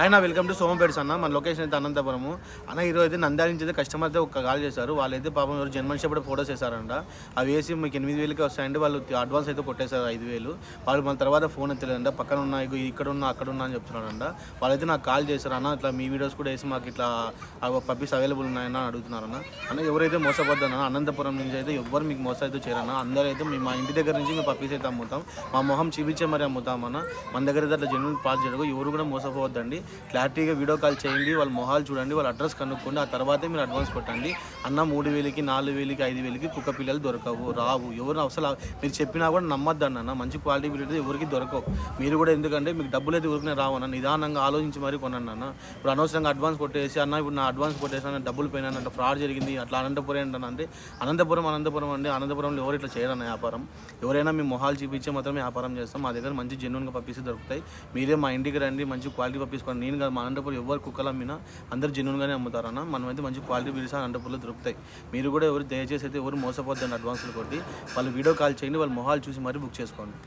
ఆయన welcome to సోమంపేట అన్న. మన లొకేషన్ అయితే అనంతపురము అన్న. ఈరోజు అయితే నంద్యాల నుంచి అయితే కస్టమర్ అయితే ఒక కాల్ చేశారు. వాళ్ళైతే పాపం ఎవరు జన్మన్ షెపర్డ్ ఫోటోస్ వేసారంట. అవి వేసి మీకు 8,000కి వస్తాయండి. వాళ్ళు అడ్వాన్స్ అయితే కొట్టేశారు 5,000. వాళ్ళు మన తర్వాత ఫోన్ ఎత్తలేదంట. పక్కన ఉన్న ఇక్కడ ఉన్నా అక్కడ ఉన్నా అని చెప్తున్నారంట. వాళ్ళైతే నాకు కాల్ చేశారు. అన్న ఇట్లా మీ వీడియోస్ కూడా వేసి మాకు ఇట్లా పప్పీస్ అవైలబుల్ ఉన్నాయని అడుగుతున్నారన్న. అన్న ఎవరైతే మోసపోద్దన్న, అనంతపురం నుంచి అయితే ఎవ్వరు మీకు మోసం అయితే చేయరన్న. అందరూ అయితే మా ఇంటి దగ్గర నుంచి మేము పప్పీస్ అయితే అమ్ముతాం. మా మొహం చూపించే మరి అమ్ముతామన్న. మన దగ్గర అయితే అట్లా జెన్యూన్ పాస్ జరగదు. ఎవరు కూడా మోసపోవద్దండి. క్లారిటీగా వీడియో కాల్ చేయండి, వాళ్ళ మొహాలు చూడండి, వాళ్ళ అడ్రస్ కనుక్కోండి. ఆ తర్వాతే మీరు అడ్వాన్స్ కొట్టండి. అన్న 3,000కి 4,000కి 5,000కి కుక్క పిల్లలు దొరకవు, రావు. ఎవరు అసలు మీరు చెప్పినా కూడా నమ్మద్దు అన్న. మంచి క్వాలిటీ వీడియో ఎవరికి దొరకవు. మీరు కూడా ఎందుకంటే మీకు డబ్బులు అయితే ఊరికనే రావన్న. నిదానంగా ఆలోచించి మరీ కొనండి అన్న. ఇప్పుడు అనవసరంగా అడ్వాన్స్ కొట్టేసి అన్న ఇప్పుడు నా అడ్వాన్స్ కొట్టేసి డబ్బులు పోయినానంటే ఫ్రాడ్ జరిగింది అట్లా అనంతపురం ఏంటంటే అనంతపురం అండి. అనంతపురంలో ఎవరు ఇట్లా చేయరన్న వ్యాపారం. ఎవరైనా మీ మొహాలు చూపించే మాత్రమే వ్యాపారం చేస్తాం. మా దగ్గర మంచి జెన్యూన్గా పప్పీస్ దొరుకుతాయి. మీరే మా ఇంటికి రండి, మంచి క్వాలిటీ పప్పీస్ కొనండి. నేను కాదు, మా అనంతపురం ఎవరు కుక్కలు అమ్మినా అందరు జెన్యూన్గానే అమ్ముతారన్న. మనమైతే మంచి క్వాలిటీ వీడియోస్ అనంతపురంలో దొరుకుతాయి. మీరు కూడా ఎవరు దయచేసి అయితే ఎవరు మోసపోద్దండి. అడ్వాన్స్లు కొట్టి వాళ్ళు వీడియో కాల్ చేయండి, వాళ్ళ మొహాలు చూసి మరీ బుక్ చేసుకోండి.